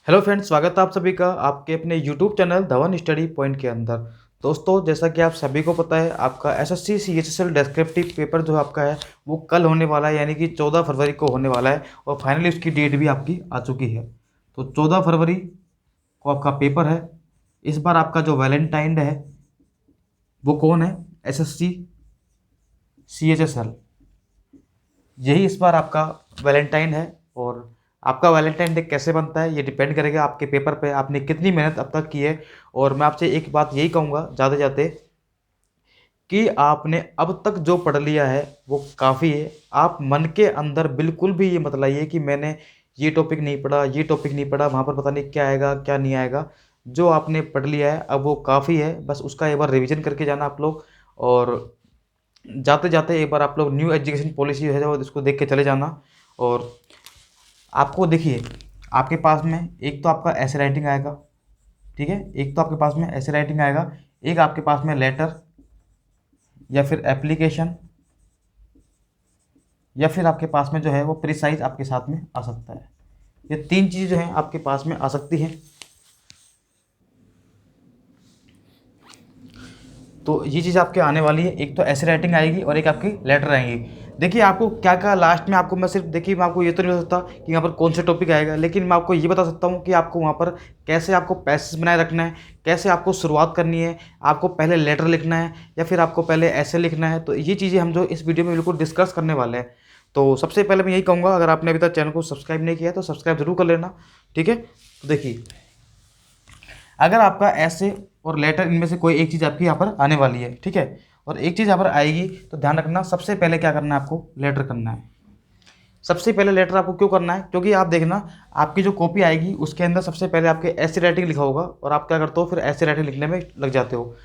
Hello friends, स्वागत है आप सभी का आपके अपने YouTube channel Dhawan study point के अंदर। दोस्तों, जैसा कि आप सभी को पता है, आपका एसएससी सीएचएसएल डेस्क्रिप्टिव पेपर जो आपका है वो कल होने वाला है, यानी कि 14 फरवरी को होने वाला है। और फाइनली उसकी डेट भी आपकी आ चुकी है। तो 14 फरवरी को आपका पेपर है। इस बार आपका जो वैलेंटाइन है वो कौन है? एसएससी सीएचएसएल, यही इस बार आपका वैलेंटाइन है। और आपका वैलेंटाइन डे कैसे बनता है ये डिपेंड करेगा आपके पेपर पे, आपने कितनी मेहनत अब तक की है। और मैं आपसे एक बात यही कहूँगा जाते जाते कि आपने अब तक जो पढ़ लिया है वो काफ़ी है। आप मन के अंदर बिल्कुल भी ये मत लाइए कि मैंने ये टॉपिक नहीं पढ़ा, ये टॉपिक नहीं पढ़ा, वहाँ पर पता नहीं क्या आएगा क्या नहीं आएगा। जो आपने पढ़ लिया है अब वो काफ़ी है, बस उसका एक बार रिवीजन करके जाना आप लोग। और जाते जाते एक बार आप लोग न्यू एजुकेशन पॉलिसी है जो इसको देख के चले जाना। और आपको देखिए, आपके पास में एक तो आपका ऐसे राइटिंग आएगा, ठीक है, एक तो आपके पास में ऐसे राइटिंग आएगा, एक आपके पास में लेटर या फिर एप्लीकेशन, या फिर आपके पास में जो है वो प्रिसाइज आपके साथ में आ सकता है। ये तीन चीज़ें जो हैं आपके पास में आ सकती हैं। तो ये चीज़ आपके आने वाली है, एक तो ऐसे राइटिंग आएगी और एक आपकी लेटर आएंगी। देखिए आपको क्या क्या लास्ट में आपको मैं सिर्फ, देखिए मैं आपको ये तो नहीं बता सकता कि यहाँ पर कौन सा टॉपिक आएगा, लेकिन मैं आपको ये बता सकता हूँ कि आपको वहाँ पर कैसे आपको पैसेज बनाए रखना है, कैसे आपको शुरुआत करनी है, आपको पहले लेटर लिखना है या फिर आपको पहले ऐसे लिखना है। तो ये चीज़ें हम जो इस वीडियो में बिल्कुल डिस्कस करने वाले हैं। तो सबसे पहले मैं यही कहूँगा, अगर आपने अभी तक चैनल को सब्सक्राइब नहीं किया है तो सब्सक्राइब जरूर कर लेना, ठीक है। तो देखिए, अगर आपका ऐसे और लेटर इनमें से कोई एक चीज़ आपकी यहाँ पर आने वाली है, ठीक है, और एक चीज़ यहाँ पर आएगी, तो ध्यान रखना सबसे पहले क्या करना है, आपको लेटर करना है। सबसे पहले लेटर आपको क्यों करना है? क्योंकि आप देखना, आपकी जो कॉपी आएगी उसके अंदर सबसे पहले आपके ऐसे राइटिंग लिखा होगा और आप क्या करते हो, फिर ऐसे राइटिंग लिखने में लग जाते हो।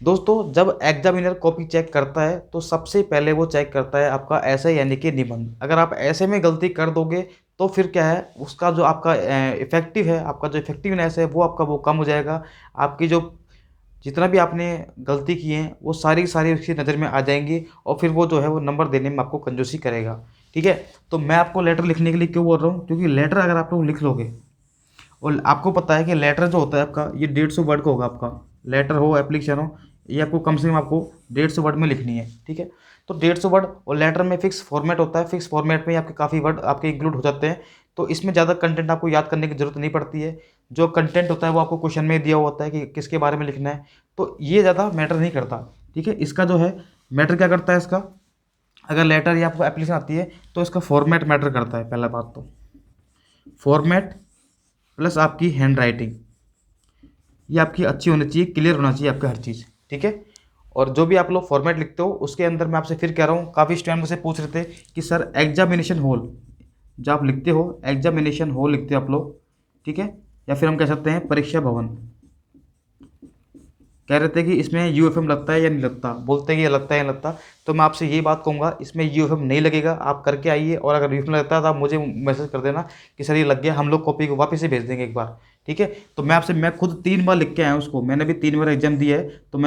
दोस्तों, जब एग्जामिनर कॉपी चेक करता है तो सबसे पहले वो चेक करता है आपका ऐसे यानी कि निबंध। अगर आप ऐसे में गलती कर दोगे तो फिर क्या है, उसका जो आपका इफेक्टिव है, आपका जो इफेक्टिवनेस है वो आपका वो कम हो जाएगा। आपकी जो जितना भी आपने गलती की है वो सारी सारी उसकी नज़र में आ जाएंगी और फिर वो जो है वो नंबर देने में आपको कंजूसी करेगा, ठीक है। तो मैं आपको लेटर लिखने के लिए क्यों बोल रहा हूँ, क्योंकि लेटर अगर आप लोग लिख लोगे, और आपको पता है कि लेटर जो होता है आपका ये 150 वर्ड का होगा। आपका लेटर हो, एप्लीकेशन हो, ये आपको कम से कम आपको 150 वर्ड में लिखनी है, ठीक है। तो 150 वर्ड, और लेटर में फिक्स फॉर्मेट होता है, फिक्स फॉर्मेट में ही आपके काफ़ी वर्ड आपके इंक्लूड हो जाते हैं। तो इसमें ज़्यादा कंटेंट आपको याद करने की जरूरत नहीं पड़ती है। जो कंटेंट होता है वो आपको क्वेश्चन में दिया हुआ होता है कि किसके बारे में लिखना है। तो ये ज़्यादा मैटर नहीं करता, ठीक है। इसका जो है मैटर क्या करता है, इसका अगर लेटर या आपको एप्लीकेशन आती है तो इसका फॉर्मेट मैटर करता है। पहला बात तो फॉर्मेट प्लस आपकी हैंड राइटिंग, ये आपकी अच्छी होनी चाहिए, क्लियर होना चाहिए आपका हर चीज़, ठीक है। और जो भी आप लोग फॉर्मेट लिखते हो उसके अंदर मैं आपसे फिर कह रहा हूँ, काफ़ी स्टूडेंट मुझसे पूछ रहे थे कि सर एग्जामिनेशन हॉल जो आप लिखते हो, एग्जामिनेशन हॉल लिखते हो आप लोग, ठीक है, या फिर हम कह सकते हैं परीक्षा भवन, कह रहे थे कि इसमें यूएफएम लगता है या नहीं लगता, बोलते हैं कि ये लगता है या नहीं लगता। तो मैं आपसे यही बात कहूँगा, इसमें यूएफएम नहीं लगेगा, आप करके आइए। और अगर यूएफएम लगता है तो आप मुझे मैसेज कर देना कि सर ये लग गया, हम लोग कॉपी को वापस से भेज देंगे एक बार, ठीक है। तो मैं खुद 3 बार लिख के आया हूँ उसको, मैंने भी 3 बार एग्जाम दिया है, तो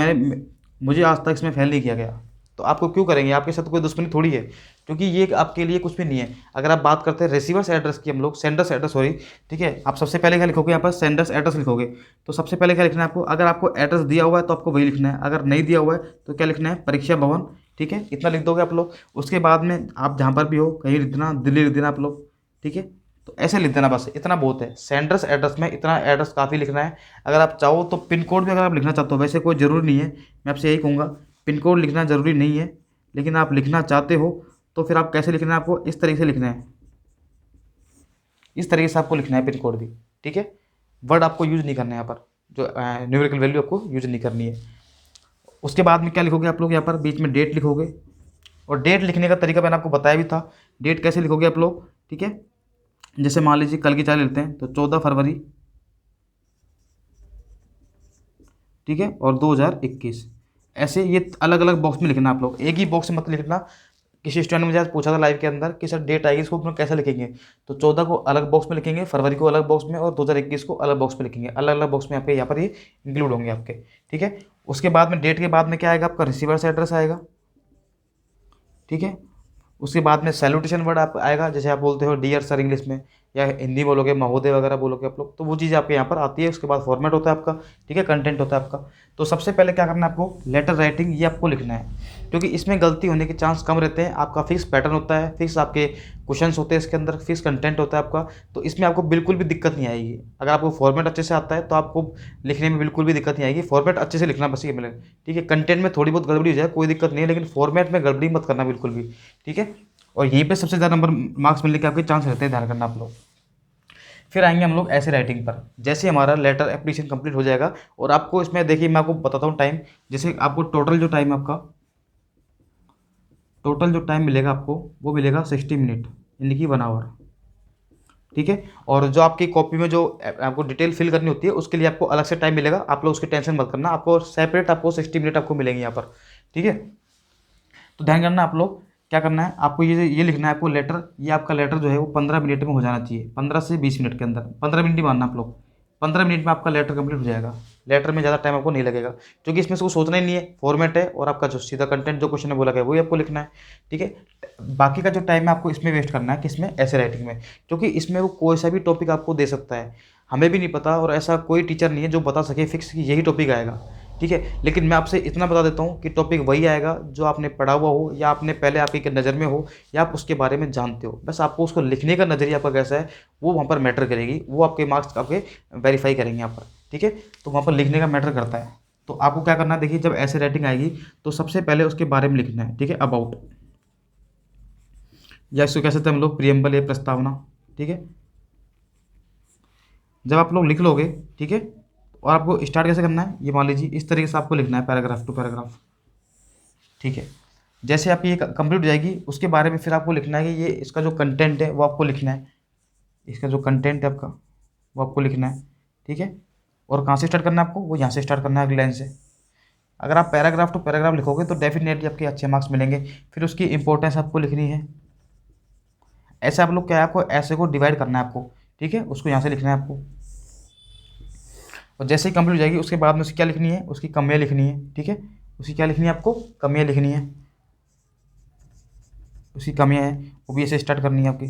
मुझे आज तक इसमें फेल नहीं किया गया। तो आपको क्यों करेंगे, आपके साथ कोई दुश्मनी थोड़ी है, क्योंकि ये आपके लिए कुछ भी नहीं है। अगर आप बात करते हैं रिसीवर्स एड्रेस की, हम लोग सेंडर्स एड्रेस, सॉरी, ठीक है, आप सबसे पहले क्या लिखोगे यहाँ पर, सेंडर्स एड्रेस लिखोगे। तो सबसे पहले क्या लिखना है आपको, अगर आपको एड्रेस दिया हुआ है तो आपको वही लिखना है, अगर नहीं दिया हुआ है तो क्या लिखना है, परीक्षा भवन, ठीक है, इतना लिख दोगे आप लोग। उसके बाद में आप जहाँ पर भी हो कहीं लिख देना, दिल्ली लिख देना आप लोग, ठीक है। तो ऐसे लिख देना, बस इतना बहुत है। सेंडर्स एड्रेस में इतना एड्रेस काफ़ी लिखना है। अगर आप चाहो तो पिन कोड भी अगर आप लिखना चाहते हो, वैसे कोई ज़रूरी नहीं है, मैं आपसे यही कहूँगा, पिन कोड लिखना ज़रूरी नहीं है, लेकिन आप लिखना चाहते हो तो फिर आप कैसे लिखना है, आपको इस तरीके से लिखना है, इस तरीके से आपको लिखना है पिन कोड भी, ठीक है। वर्ड आपको यूज़ नहीं करना है यहाँ पर, जो न्यूमेरिकल वैल्यू आपको यूज़ नहीं करनी है। उसके बाद में क्या लिखोगे आप लोग, यहाँ पर बीच में डेट लिखोगे। और डेट लिखने का तरीका मैंने आपको बताया भी था, डेट कैसे लिखोगे आप लोग, ठीक है। जैसे मान लीजिए कल की चाल लेते हैं तो 14 फरवरी, ठीक है, और 2021, ऐसे ये अलग अलग बॉक्स में लिखना आप लोग, एक ही बॉक्स में मत लिखना। किसी स्टूडेंट ने मुझे आज पूछा था लाइव के अंदर कि सर डेट आएगी, इसको हम लोग कैसे लिखेंगे। तो 14 को अलग बॉक्स में लिखेंगे, फरवरी को अलग बॉक्स में, और 2021 को अलग बॉक्स में लिखेंगे। अलग अलग बॉक्स में आपके यहाँ पर ये इंक्लूड होंगे आपके, ठीक है। उसके बाद में डेट के बाद में क्या आएगा, आपका रिसीवर्स एड्रेस आएगा, ठीक है। उसके बाद में सैल्यूटेशन वर्ड आप आएगा, जैसे आप बोलते हो डियर सर इंग्लिश में, या हिंदी बोलोगे महोदय वगैरह बोलोगे आप लोग, तो वो चीज़ आपके यहाँ पर आती है। उसके बाद फॉर्मेट होता है आपका, ठीक है, कंटेंट होता है आपका। तो सबसे पहले क्या करना है आपको, लेटर राइटिंग ये आपको लिखना है, क्योंकि इसमें गलती होने के चांस कम रहते हैं। आपका फिक्स पैटर्न होता है, फिक्स आपके क्वेश्चंस होते हैं, इसके अंदर फिक्स कंटेंट होता है आपका, तो इसमें आपको बिल्कुल भी दिक्कत नहीं आएगी। अगर आपको फॉर्मेट अच्छे से आता है तो आपको लिखने में बिल्कुल भी दिक्कत नहीं आएगी। फॉर्मेट अच्छे से लिखना बस ये मिले, ठीक है। कंटेंट में थोड़ी बहुत गड़बड़ी हो जाए कोई दिक्कत नहीं है, लेकिन फॉर्मेट में गड़बड़ी मत करना बिल्कुल भी, ठीक है। और यहीं पे सबसे ज़्यादा नंबर मार्क्स मिलने के आपके चांस रहते हैं, ध्यान करना आप लोग। फिर आएंगे हम लोग ऐसे राइटिंग पर। जैसे हमारा लेटर एप्लीकेशन कंप्लीट हो जाएगा, और आपको इसमें देखिए मैं आपको बताता हूँ टाइम। जैसे आपको टोटल जो टाइम आपका टोटल जो टाइम मिलेगा आपको, वो मिलेगा 60 मिनट, यानी कि 1 आवर, ठीक है। और जो आपकी कॉपी में जो आपको डिटेल फिल करनी होती है उसके लिए आपको अलग से टाइम मिलेगा। आप लोग उसकी टेंशन मत करना, आपको सेपरेट आपको 60 मिनट आपको मिलेंगे यहाँ पर, ठीक है। तो ध्यान करना आप लोग, क्या करना है आपको, ये लिखना है आपको लेटर। ये आपका लेटर जो है वो 15 मिनट में हो जाना चाहिए, 15 से 20 मिनट के अंदर। 15 मिनट ही मानना आप लोग, 15 मिनट में आपका लेटर कंप्लीट हो जाएगा। लेटर में ज़्यादा टाइम आपको नहीं लगेगा, क्योंकि इसमें से कुछ सोचना ही नहीं है, फॉर्मेट है और आपका जो सीधा कंटेंट जो क्वेश्चन है बोला गया वही आपको लिखना है, ठीक है। बाकी का जो टाइम है आपको इसमें वेस्ट करना है, किसमें, ऐसे राइटिंग में, क्योंकि इसमें वो कोई सा भी टॉपिक आपको दे सकता है। हमें भी नहीं पता, और ऐसा कोई टीचर नहीं है जो बता सके फिक्स कि यही टॉपिक आएगा, ठीक है। लेकिन मैं आपसे इतना बता देता हूँ कि टॉपिक वही आएगा जो आपने पढ़ा हुआ हो, या आपने पहले आपकी नज़र में हो, या आप उसके बारे में जानते हो। बस आपको उसको लिखने का नज़रिया आपका कैसा है वो वहाँ पर मैटर करेगी, वो आपके मार्क्स आपके वेरीफाई करेंगे यहाँ पर, ठीक है। तो वहाँ पर लिखने का मैटर करता है। तो आपको क्या करना है, देखिए जब ऐसे राइटिंग आएगी तो सबसे पहले उसके बारे में लिखना है, ठीक है। अबाउट, या इसको कह सकते हैं हम लोग प्रियम्बल या प्रस्तावना, ठीक है। जब आप लोग लिख लोगे, ठीक है, और आपको स्टार्ट कैसे करना है, ये मान लीजिए इस तरीके से आपको लिखना है, पैराग्राफ टू पैराग्राफ, ठीक है। जैसे आपकी ये कंप्लीट हो जाएगी, उसके बारे में फिर आपको लिखना है कि ये इसका जो कंटेंट है वो आपको लिखना है। इसका जो कंटेंट है आपका वो आपको लिखना है, ठीक है। और कहाँ से स्टार्ट करना है आपको, वो यहाँ से स्टार्ट करना है, अगली लाइन से। अगर आप पैराग्राफ टू पैराग्राफ लिखोगे तो डेफिनेटली आपके अच्छे मार्क्स मिलेंगे। फिर उसकी इंपॉर्टेंस आपको लिखनी है। ऐसे आप लोग क्या है, आपको ऐसे को डिवाइड करना है आपको, ठीक है, उसको यहाँ से लिखना है आपको। और जैसे ही कंप्लीट हो जाएगी उसके बाद में उसकी क्या लिखनी है, उसकी कमियाँ लिखनी है, ठीक है। उसकी क्या लिखनी है आपको, कमियाँ लिखनी है, उसकी कमियाँ हैं वो भी ऐसे स्टार्ट करनी है आपकी।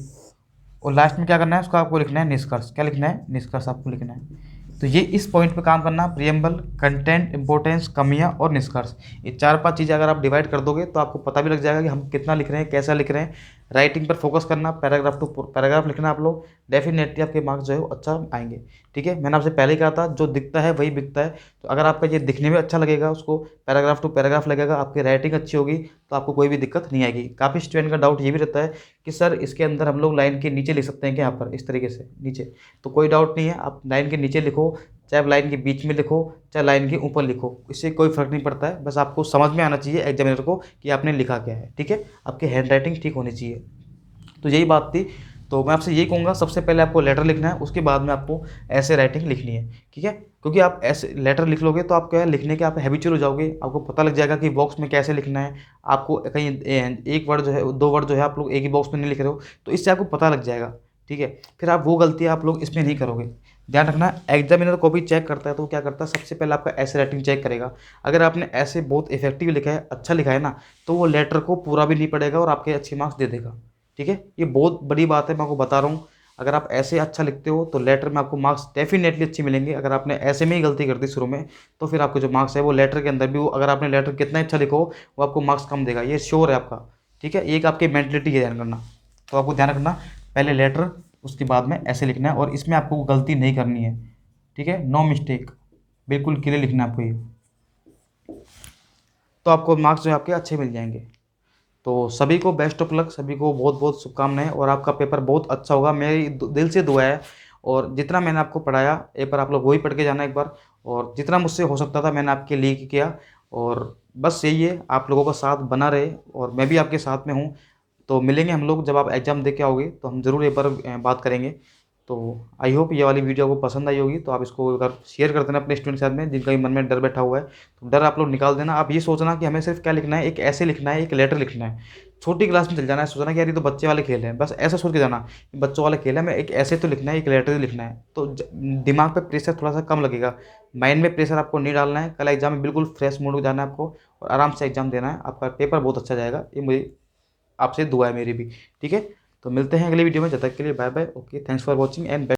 और लास्ट में क्या करना है, उसका आपको लिखना है निष्कर्ष। क्या लिखना है, निष्कर्ष आपको लिखना है। तो ये इस पॉइंट पे काम करना, प्रियम्बल, कंटेंट, इंपॉर्टेंस, कमियां और निष्कर्ष। ये 4-5 चीज़ें अगर आप डिवाइड कर दोगे तो आपको पता भी लग जाएगा कि हम कितना लिख रहे हैं, कैसा लिख रहे हैं। राइटिंग पर फोकस करना, पैराग्राफ टू पैराग्राफ लिखना आप लोग, डेफिनेटली आपके मार्क्स जो है वो अच्छा आएंगे, ठीक है। मैंने आपसे पहले ही कहा था जो दिखता है वही बिकता है। तो अगर आपका ये दिखने में अच्छा लगेगा, उसको पैराग्राफ टू पैराग्राफ लगेगा, आपकी राइटिंग अच्छी होगी, तो आपको कोई भी दिक्कत नहीं आएगी। काफ़ी स्टूडेंट का डाउट ये भी रहता है कि सर इसके अंदर हम लोग लाइन के नीचे लिख सकते हैं क्या, यहाँ पर इस तरीके से नीचे। तो कोई डाउट नहीं है, आप लाइन के नीचे लिखो, चाहे आप लाइन के बीच में लिखो, चाहे लाइन के ऊपर लिखो, इससे कोई फर्क नहीं पड़ता है। बस आपको समझ में आना चाहिए एग्जामिनर को कि आपने लिखा क्या है, ठीक है। आपकी हैंड राइटिंग ठीक होनी चाहिए। तो यही बात थी। तो मैं आपसे यही कहूँगा, सबसे पहले आपको लेटर लिखना है, उसके बाद में आपको ऐसे राइटिंग लिखनी है, ठीक है। क्योंकि आप ऐसे लेटर लिख लोगे तो आप क्या है, लिखने के आप हैबिचुअल हो जाओगे, आपको पता लग जाएगा कि बॉक्स में कैसे लिखना है। आपको कहीं एक वर्ड जो है, 2 वर्ड जो है आप लोग एक ही बॉक्स में नहीं लिख रहे हो, तो इससे आपको पता लग जाएगा, ठीक है। फिर आप वो गलतियाँ आप लोग इसमें नहीं करोगे। ध्यान रखना, एग्जामिनर को भी चेक करता है तो क्या करता है, सबसे पहले आपका ऐसे राइटिंग चेक करेगा। अगर आपने ऐसे बहुत इफेक्टिव लिखा है, अच्छा लिखा है ना, तो वो लेटर को पूरा भी नहीं पड़ेगा और आपके अच्छे मार्क्स दे देगा, ठीक है। ये बहुत बड़ी बात है, मैं आपको बता रहा हूँ। अगर आप ऐसे अच्छा लिखते हो तो लेटर में आपको मार्क्स डेफिनेटली अच्छे मिलेंगे। अगर आपने ऐसे में ही गलती कर दी शुरू में, तो फिर आपके जो मार्क्स है वो लेटर के अंदर भी, वो अगर आपने लेटर कितना अच्छा लिखो वो आपको मार्क्स कम देगा, ये श्योर है आपका, ठीक है। एक आपकी मेंटलिटी है, ध्यान करना। तो आपको ध्यान रखना, पहले लेटर, उसके बाद में ऐसे लिखना है, और इसमें आपको गलती नहीं करनी है, ठीक है, नो मिस्टेक, बिल्कुल क्लियर लिखना है आपको ये। तो आपको मार्क्स जो है आपके अच्छे मिल जाएंगे। तो सभी को बेस्ट ऑफ लक, सभी को बहुत बहुत शुभकामनाएं, और आपका पेपर बहुत अच्छा होगा, मेरी दिल से दुआ है। और जितना मैंने आपको पढ़ाया एक बार आप लोग वही पढ़ के जाना एक बार, और जितना मुझसे हो सकता था मैंने आपके लिए किया। और बस यही है, आप लोगों का साथ बना रहे, और मैं भी आपके साथ में हूँ। तो मिलेंगे हम लोग, जब आप एग्ज़ाम दे के आओगे तो हम ज़रूर एक बार बात करेंगे। तो आई होप ये वाली वीडियो आपको पसंद आई होगी। तो आप इसको अगर शेयर कर देना अपने स्टूडेंट के साथ में, जिनका भी मन में डर बैठा हुआ है, तो डर आप लोग निकाल देना। आप ये सोचना कि हमें सिर्फ क्या लिखना है, एक ऐसे लिखना है, एक लेटर लिखना है। छोटी क्लास में चल जाना है, सोचना कि यार ये तो बच्चे वाले खेल हैं, बस ऐसा सोच के जाना कि बच्चों वाले खेल है, हमें एक ऐसे तो लिखना है, एक लेटर ही लिखना है। तो दिमाग पे प्रेशर थोड़ा सा कम लगेगा, माइंड में प्रेशर आपको नहीं डालना है। कल एग्जाम में बिल्कुल फ्रेश मूड में जाना है आपको, और आराम से एग्जाम देना है, आपका पेपर बहुत अच्छा जाएगा। ये मुझे आपसे दुआ है मेरी भी, ठीक है। तो मिलते हैं अगले वीडियो में, जब तक के लिए bye bye, okay, thanks for watching and